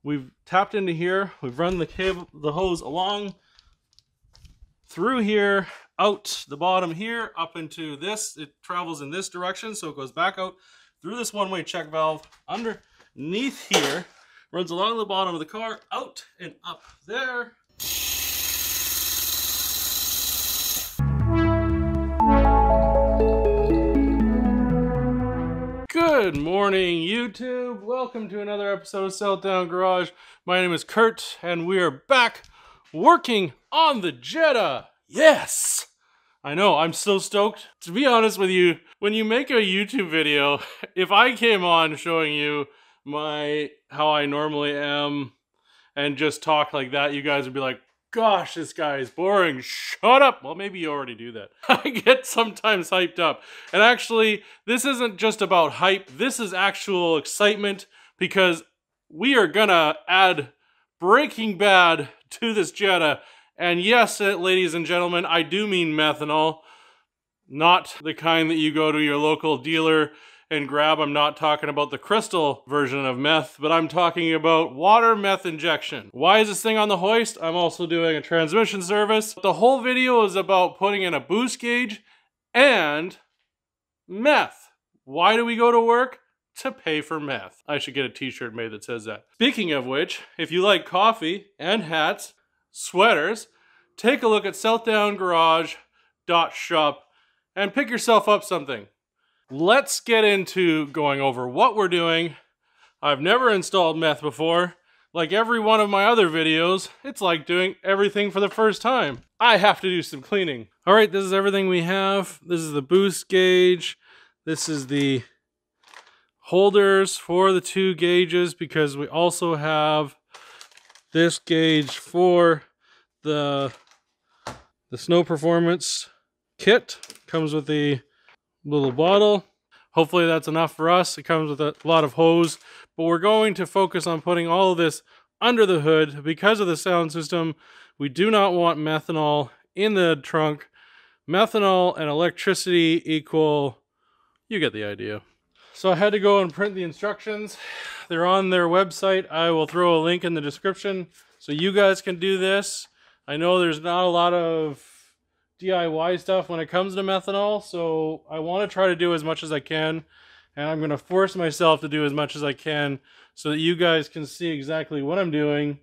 We've tapped into here. We've run the hose along through here, out the bottom here, up into this. It travels in this direction, so it goes back out through this one-way check valve, underneath here, runs along the bottom of the car, out and up there. Good morning, YouTube. Welcome to another episode of Southdown Garage. My name is Kurt, and we are back working on the Jetta. Yes! I know, I'm so stoked. To be honest with you, when you make a YouTube video, if I came on showing you how I normally am and just talk like that, you guys would be like, gosh, this guy is boring. Shut up. Well, maybe you already do that. I get sometimes hyped up. And actually, this isn't just about hype. This is actual excitement because we are gonna add Breaking Bad to this Jetta. And yes, ladies and gentlemen, I do mean methanol. Not the kind that you go to your local dealer and grab. I'm not talking about the crystal version of meth, but I'm talking about water meth injection. Why is this thing on the hoist? I'm also doing a transmission service. The whole video is about putting in a boost gauge and meth. Why do we go to work? To pay for meth. I should get a t-shirt made that says that. Speaking of which, if you like coffee and hats, sweaters, take a look at southdowngarage.shop and pick yourself up something. Let's get into going over what we're doing. I've never installed meth before. Like every one of my other videos, it's like doing everything for the first time. I have to do some cleaning. All right, this is everything we have. This is the boost gauge. This is the holders for the two gauges because we also have this gauge for the Snowperformance kit. Comes with the little bottle. Hopefully that's enough for us. It comes with a lot of hose, but we're going to focus on putting all of this under the hood because of the sound system. We do not want methanol in the trunk. Methanol and electricity equal, you get the idea. So I had to go and print the instructions. They're on their website. I will throw a link in the description so you guys can do this. I know there's not a lot of DIY stuff when it comes to methanol, so I want to try to do as much as I can, and I'm going to force myself to do as much as I can so that you guys can see exactly what I'm doing.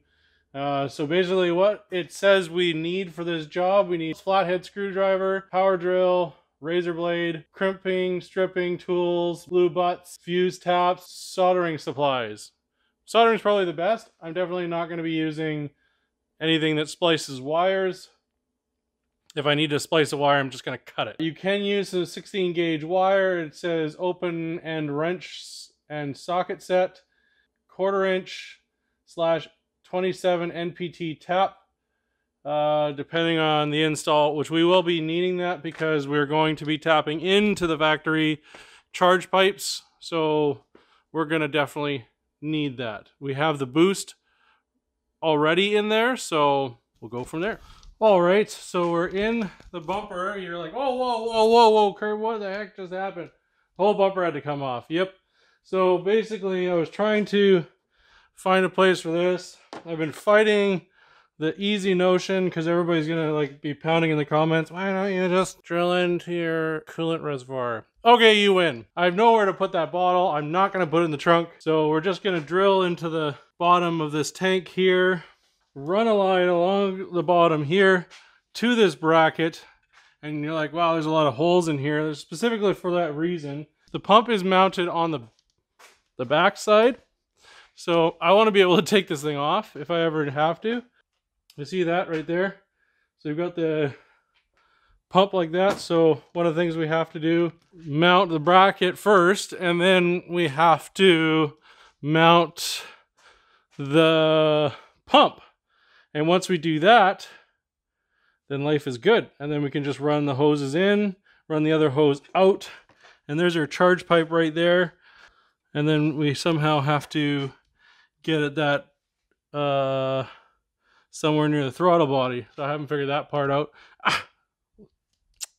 So basically what it says we need for this job, we need flathead screwdriver, power drill, razor blade, crimping, stripping tools, blue butts, fuse taps, soldering supplies. Soldering is probably the best. I'm definitely not going to be using anything that splices wires. If I need to splice a wire, I'm just going to cut it. You can use a 16 gauge wire. It says open end wrench and socket set, 1/4 inch / 27 NPT tap, depending on the install, which we will be needing that because we're going to be tapping into the factory charge pipes. So we're going to definitely need that. We have the boost already in there, so we'll go from there. All right, so we're in the bumper. You're like, whoa, whoa, whoa, whoa, whoa, Kurt, what the heck just happened? The whole bumper had to come off. Yep. So basically, I was trying to find a place for this. I've been fighting the easy notion because everybody's gonna like be pounding in the comments. Why don't you just drill into your coolant reservoir? Okay, you win. I have nowhere to put that bottle. I'm not gonna put it in the trunk. So we're just gonna drill into the bottom of this tank here. Run a line along the bottom here to this bracket, and you're like, wow, there's a lot of holes in here. There's specifically for that reason. The pump is mounted on the back side, so I want to be able to take this thing off if I ever have to. You see that right there? So you've got the pump like that. So one of the things we have to do, mount the bracket first, and then we have to mount the pump. And once we do that, then life is good. And then we can just run the hoses in, run the other hose out, and there's our charge pipe right there. And then we somehow have to get at that somewhere near the throttle body. So I haven't figured that part out.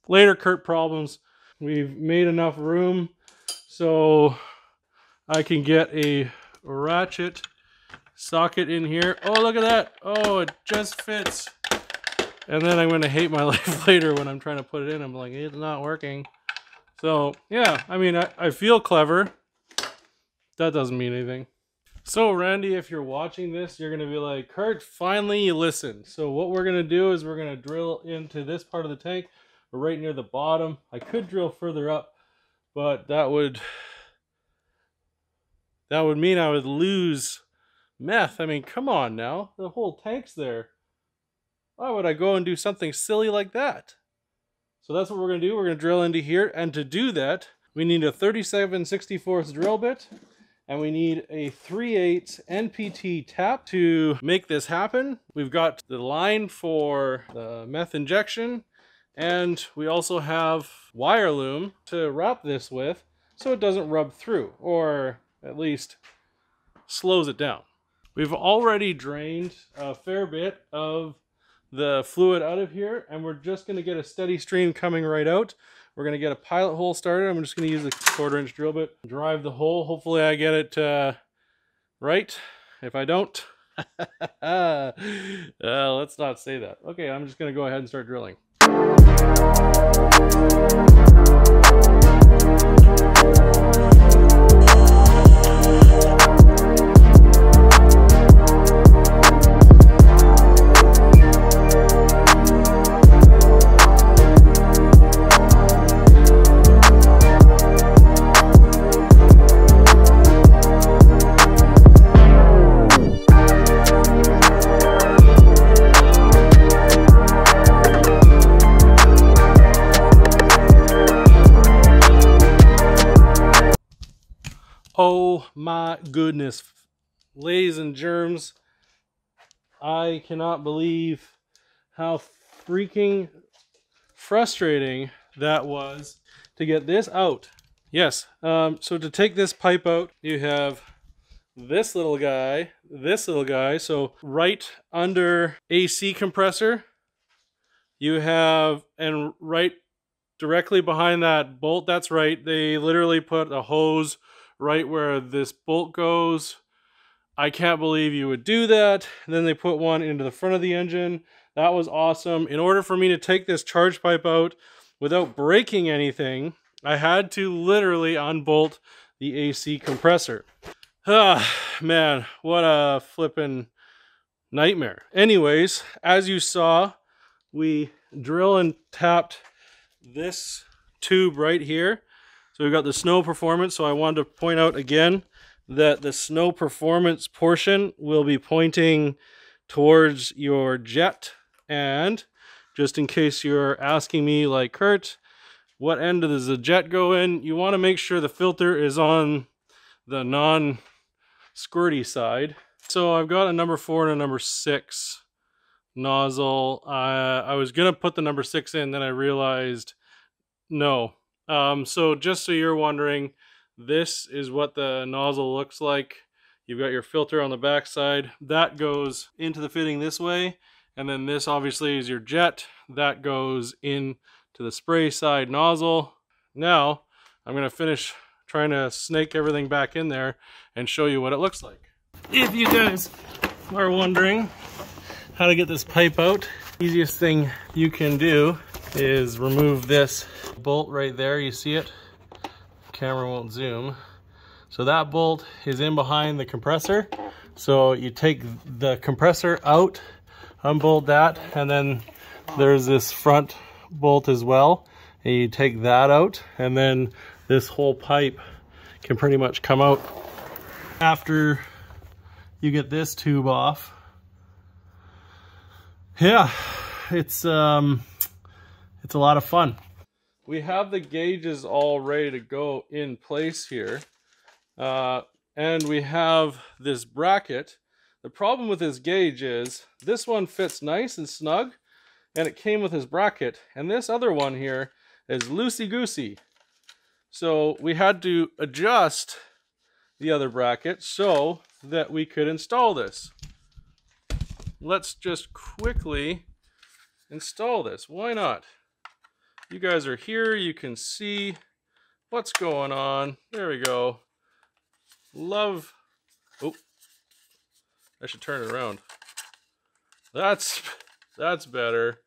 Later Kurt problems. We've made enough room so I can get a ratchet socket in here. Oh, look at that. Oh, it just fits. And then I'm going to hate my life later when I'm trying to put it in. I'm like, it's not working. So, yeah, I mean, I feel clever. That doesn't mean anything. So, Randy, if you're watching this, you're going to be like, Kurt, finally you listened. So what we're going to do is we're going to drill into this part of the tank. We're right near the bottom. I could drill further up, but that would mean I would lose METH. I mean, come on now. The whole tank's there. Why would I go and do something silly like that? So that's what we're going to do. We're going to drill into here. And to do that, we need a 37/64 drill bit. And we need a 3/8 NPT tap to make this happen. We've got the line for the METH injection. And we also have wire loom to wrap this with so it doesn't rub through, or at least slows it down. We've already drained a fair bit of the fluid out of here, and we're just going to get a steady stream coming right out. We're going to get a pilot hole started. I'm just going to use a 1/4" drill bit, drive the hole. Hopefully I get it right. If I don't, let's not say that. Okay, I'm just going to go ahead and start drilling. Oh my goodness, ladies and germs, I cannot believe how freaking frustrating that was to get this out. Yes, so to take this pipe out, you have this little guy, so right under AC compressor, you have, and right directly behind that bolt, that's right, they literally put a hose right where this bolt goes. I can't believe you would do that. And then they put one into the front of the engine. That was awesome. In order for me to take this charge pipe out without breaking anything, I had to literally unbolt the AC compressor. Ah, man, what a flippin' nightmare. Anyways, as you saw, we drill and tapped this tube right here. So we've got the Snowperformance. So I wanted to point out again that the Snowperformance portion will be pointing towards your jet. And just in case you're asking me, like, Kurt, what end does the jet go in? You want to make sure the filter is on the non-squirty side. So I've got a number 4 and a number 6 nozzle. I was going to put the number 6 in, then I realized no. So just so you're wondering, this is what the nozzle looks like. You've got your filter on the back side. That goes into the fitting this way. And then this obviously is your jet. That goes into the spray side nozzle. Now, I'm going to finish trying to snake everything back in there and show you what it looks like. If you guys are wondering how to get this pipe out, easiest thing you can do is remove this bolt right there. You see it? Camera won't zoom. So that bolt is in behind the compressor. So you take the compressor out, unbolt that, and then there's this front bolt as well. And you take that out, and then this whole pipe can pretty much come out. After you get this tube off, yeah, it's a lot of fun. We have the gauges all ready to go in place here. And we have this bracket. The problem with this gauge is this one fits nice and snug, and it came with this bracket. And this other one here is loosey-goosey. So we had to adjust the other bracket so that we could install this. Let's just quickly install this. Why not? You guys are here. You can see what's going on. There we go. Love. Oh, I should turn it around. That's better.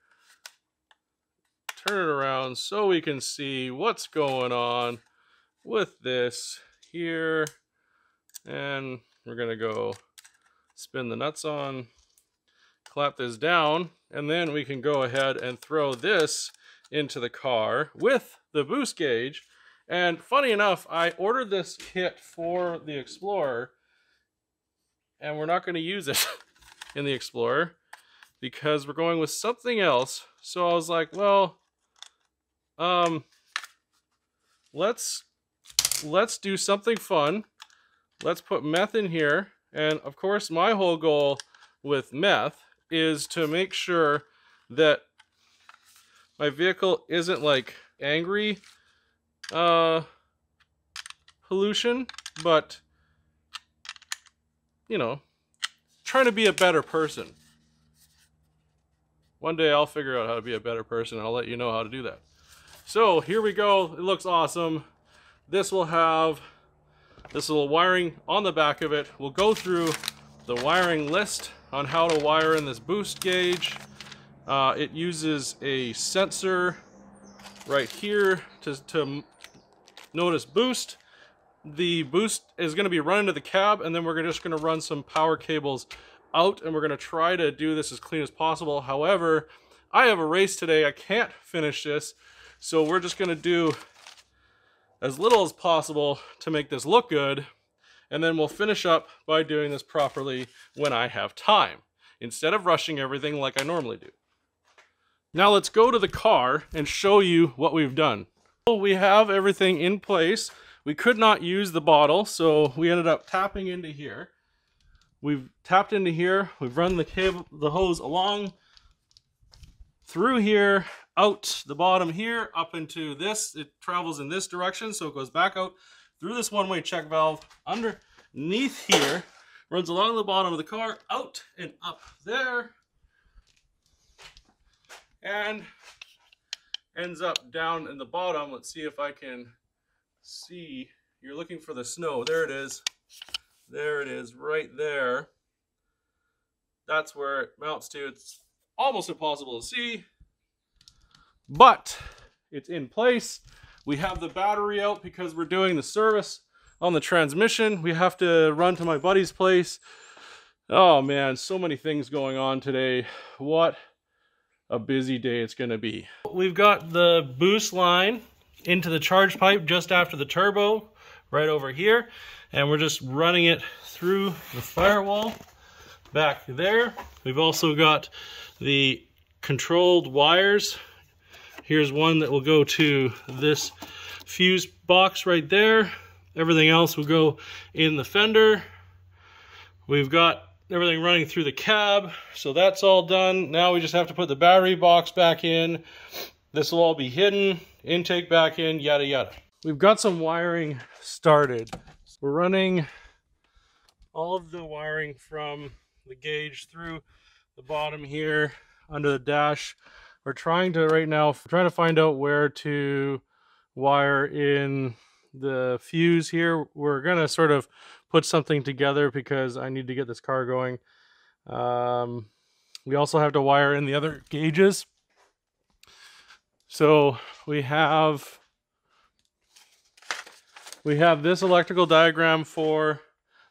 Turn it around so we can see what's going on with this here. And we're gonna go spin the nuts on, clap this down, and then we can go ahead and throw this into the car with the boost gauge. And funny enough, I ordered this kit for the Explorer, and we're not going to use it in the Explorer because we're going with something else. So I was like, well, let's do something fun. Let's put METH in here. And of course, my whole goal with METH is to make sure that my vehicle isn't like angry pollution, but you know, trying to be a better person. One day I'll figure out how to be a better person, and I'll let you know how to do that. So here we go. It looks awesome. This will have this little wiring on the back of it. We'll go through the wiring list on how to wire in this boost gauge. It uses a sensor right here to notice boost. The boost is going to be run into the cab, and then we're just going to run some power cables out, and we're going to try to do this as clean as possible. However, I have a race today. I can't finish this, so we're just going to do as little as possible to make this look good, and then we'll finish up by doing this properly when I have time, instead of rushing everything like I normally do. Now let's go to the car and show you what we've done. We have everything in place. We could not use the bottle, so we ended up tapping into here. We've tapped into here. We've run the cable, the hose along through here, out the bottom here, up into this. It travels in this direction, so it goes back out through this one-way check valve, underneath here, runs along the bottom of the car, out and up there, and ends up down in the bottom. Let's see if I can see. You're looking for the snow. There it is. There it is, right there. That's where it mounts to. It's almost impossible to see, but it's in place. We have the battery out because we're doing the service on the transmission. We have to run to my buddy's place. Oh man, so many things going on today. What a busy day it's going to be. We've got the boost line into the charge pipe just after the turbo right over here, and we're just running it through the firewall back there. We've also got the controlled wires. Here's one that will go to this fuse box right there. Everything else will go in the fender. We've got everything running through the cab, so that's all done. Now we just have to put the battery box back in. This will all be hidden, intake back in, yada yada. We've got some wiring started. We're running all of the wiring from the gauge through the bottom here under the dash. We're trying to right now find out where to wire in the fuse here. We're gonna sort of put something together because I need to get this car going. We also have to wire in the other gauges. So we have this electrical diagram for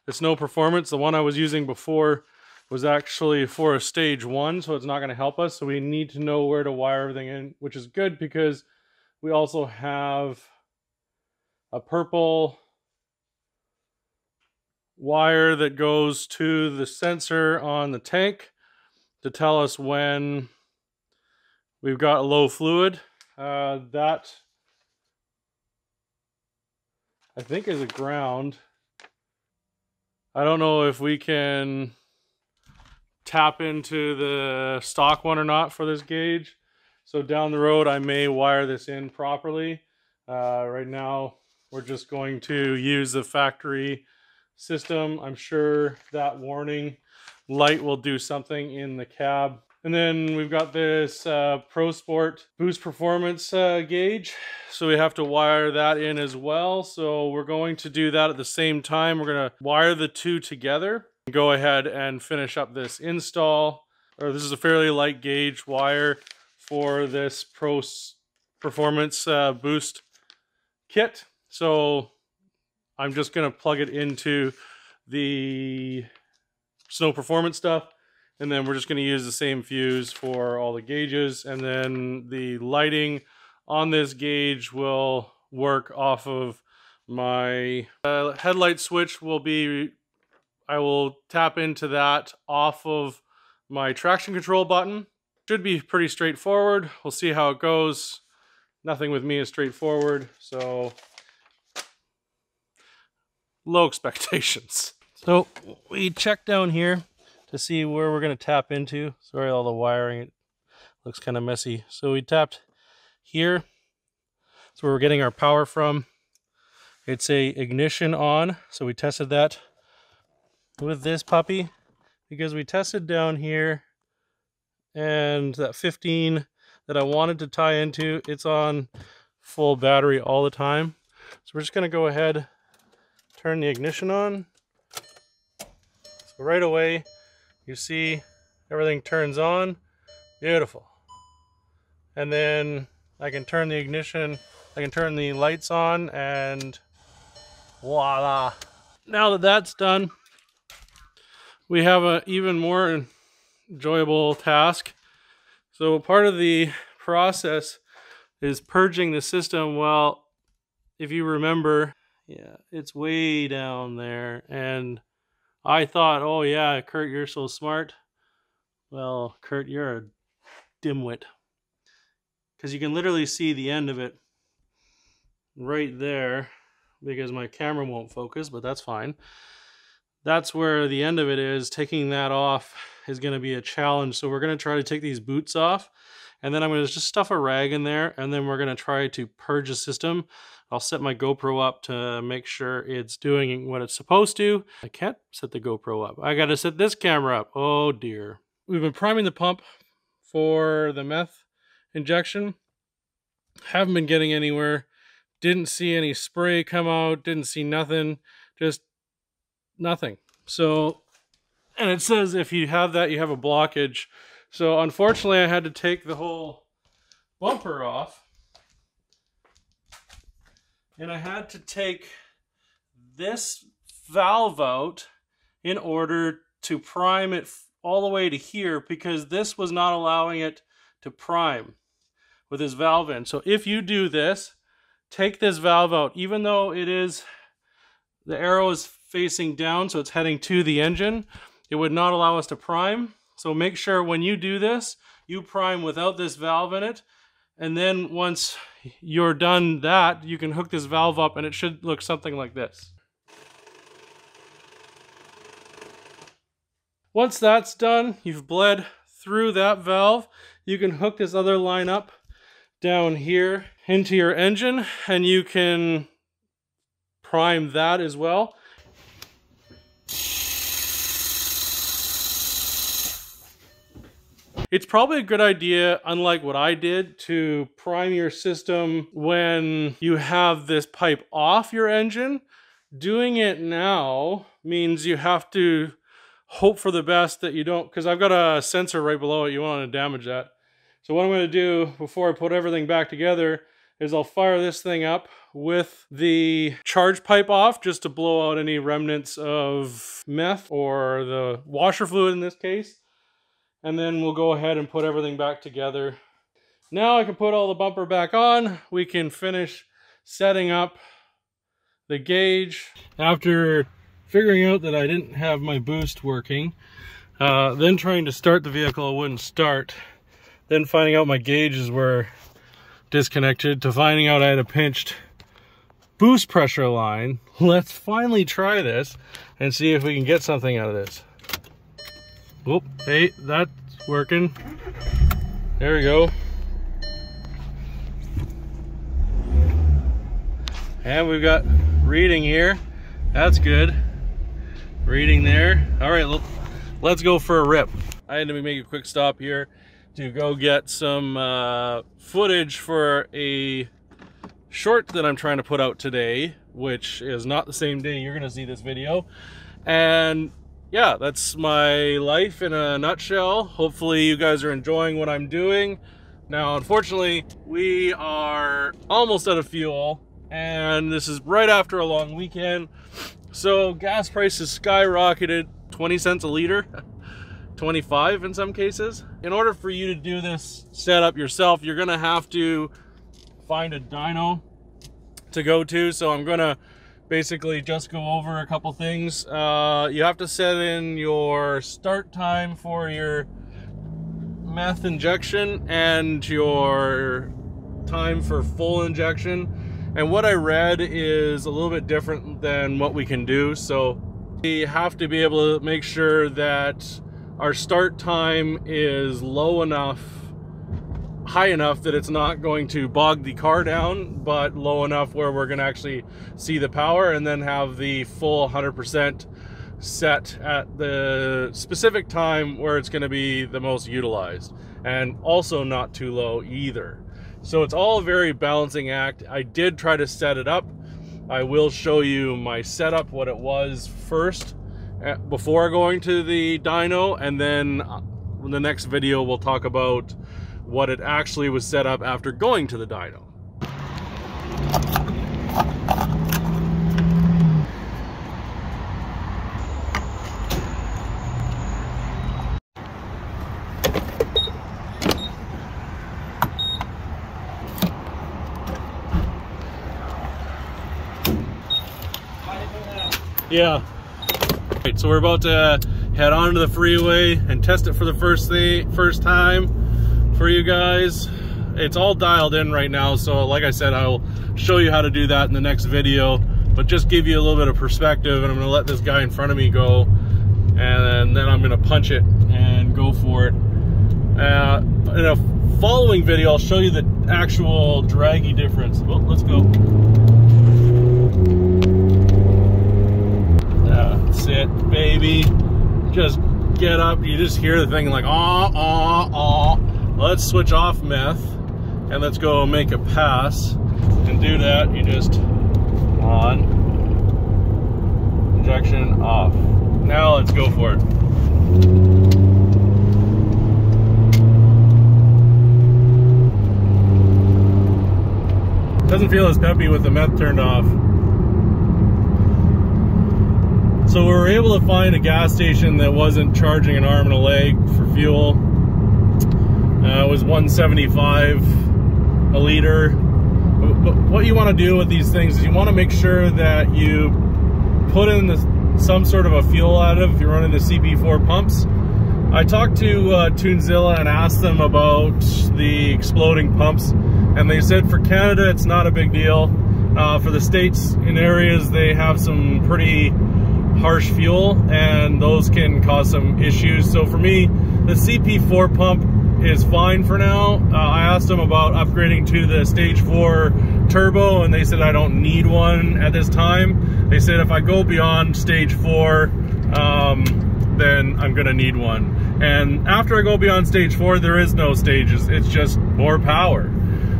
the Snowperformance. The one I was using before was actually for a stage 1, so it's not going to help us. So we need to know where to wire everything in, which is good because we also have a purple wire that goes to the sensor on the tank to tell us when we've got low fluid. That I think is a ground. I don't know if we can tap into the stock one or not for this gauge. So down the road, I may wire this in properly. Right now, we're just going to use the factory system. I'm sure that warning light will do something in the cab. And then we've got this Pro Sport Boost Performance gauge. So we have to wire that in as well. So we're going to do that at the same time. We're going to wire the two together. Go ahead and finish up this install. This is a fairly light gauge wire for this Performance Boost kit. So I'm just going to plug it into the Snowperformance stuff, and then we're just going to use the same fuse for all the gauges, and then the lighting on this gauge will work off of my headlight switch. I will tap into that off of my traction control button. Should be pretty straightforward. We'll see how it goes. Nothing with me is straightforward, so low expectations. So we check down here to see where we're going to tap into. Sorry, all the wiring, it looks kind of messy. So we tapped here. That's where we're getting our power from. It's a ignition on, so we tested that with this puppy, because we tested down here, and that 15 that I wanted to tie into, it's on full battery all the time. So we're just going to go ahead, turn the ignition on. So right away you see everything turns on. Beautiful. And then I can turn the ignition, I can turn the lights on, and voila. Now that that's done, we have an even more enjoyable task. So part of the process is purging the system. Well, if you remember, yeah, it's way down there, and I thought, oh yeah, Kurt, you're so smart. Well, Kurt, you're a dimwit, because you can literally see the end of it right there, because my camera won't focus, but that's fine. That's where the end of it is. Taking that off is going to be a challenge. So we're going to try to take these boots off, and then I'm going to just stuff a rag in there, and then we're going to try to purge the system. I'll set my GoPro up to make sure it's doing what it's supposed to. I can't set the GoPro up. I got to set this camera up. Oh dear. We've been priming the pump for the METH injection. Haven't been getting anywhere. Didn't see any spray come out. Didn't see nothing. Just nothing. So, and it says if you have that, you have a blockage. So unfortunately I had to take the whole bumper off, and I had to take this valve out in order to prime it all the way to here, because this was not allowing it to prime with this valve in. So if you do this, take this valve out, even though it is, the arrow is facing down, so it's heading to the engine, it would not allow us to prime. So make sure when you do this, you prime without this valve in it, and then once you're done that, you can hook this valve up, and it should look something like this. Once that's done, you've bled through that valve, you can hook this other line up down here into your engine, and you can prime that as well. It's probably a good idea, unlike what I did, to prime your system when you have this pipe off your engine. Doing it now means you have to hope for the best that you don't, because I've got a sensor right below it, you want to damage that. So what I'm going to do before I put everything back together is I'll fire this thing up with the charge pipe off, just to blow out any remnants of METH or the washer fluid in this case. And then we'll go ahead and put everything back together. Now I can put all the bumper back on. We can finish setting up the gauge. After figuring out that I didn't have my boost working, then trying to start the vehicle, it wouldn't start. Then finding out my gauges were disconnected, to finding out I had a pinched boost pressure line. Let's finally try this and see if we can get something out of this. Oh, hey, that's working. There we go. And we've got reading here. That's good. Reading there. All right, let's go for a rip. I had to make a quick stop here to go get some footage for a short that I'm trying to put out today, which is not the same day you're gonna see this video. And yeah, that's my life in a nutshell. Hopefully you guys are enjoying what I'm doing. Now, unfortunately, we are almost out of fuel, and this is right after a long weekend. So gas prices skyrocketed 20 cents a liter, 25 in some cases. In order for you to do this setup yourself, you're gonna have to find a dyno to go to. So I'm gonna basically just go over a couple things. You have to set in your start time for your METH injection and your time for full injection. And what I read is a little bit different than what we can do. So we have to be able to make sure that our start time is low enough, high enough that it's not going to bog the car down, but low enough where we're going to actually see the power, and then have the full 100% set at the specific time where it's going to be the most utilized, and also not too low either. So it's all a very balancing act. I did try to set it up. I will show you my setup, what it was first before going to the dyno, and then in the next video we'll talk about what it actually was set up after going to the dyno. Yeah. Right, so we're about to head onto the freeway and test it for the first time for you guys. It's all dialed in right now, so like I said, I'll show you how to do that in the next video, but just give you a little bit of perspective. And I'm gonna let this guy in front of me go, and then I'm gonna punch it and go for it. In a following video, I'll show you the actual draggy difference. Well, let's go. That's it, baby. Just get up. You just hear the thing like, Let's switch off METH and let's go make a pass. And do that, you just on, injection off. Now let's go for it. Doesn't feel as peppy with the METH turned off. So we were able to find a gas station that wasn't charging an arm and a leg for fuel. It was $1.75 a liter. But what you want to do with these things is you want to make sure that you put in some sort of a fuel additive if you're running the CP4 pumps. I talked to Tunezilla and asked them about the exploding pumps, and they said for Canada it's not a big deal. For the States, in areas they have some pretty harsh fuel, and those can cause some issues. So for me, the CP4 pump is fine for now. I asked them about upgrading to the stage 4 turbo, and they said I don't need one at this time. They said if I go beyond stage 4, then I'm gonna need one. And after I go beyond stage 4, there is no stages, it's just more power.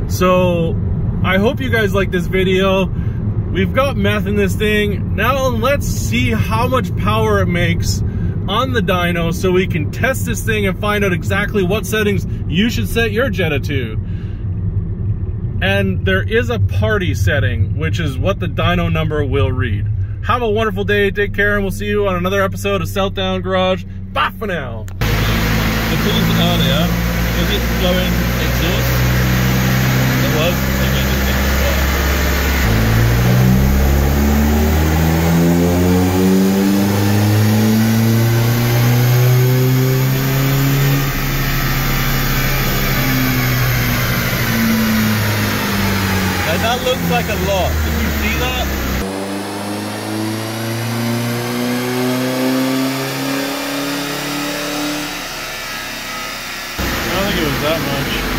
So I hope you guys like this video. We've got METH in this thing. Now let's see how much power it makes on the dyno so we can test this thing and find out exactly what settings you should set your Jetta to. And there is a party setting, which is what the dyno number will read. Have a wonderful day, take care, and we'll see you on another episode of Southdown Garage. Bye for now. The calls earlier, was it blowing exhaust? It was? Okay, just think it's fine. That looks like a lot. Did you see that? I don't think it was that much.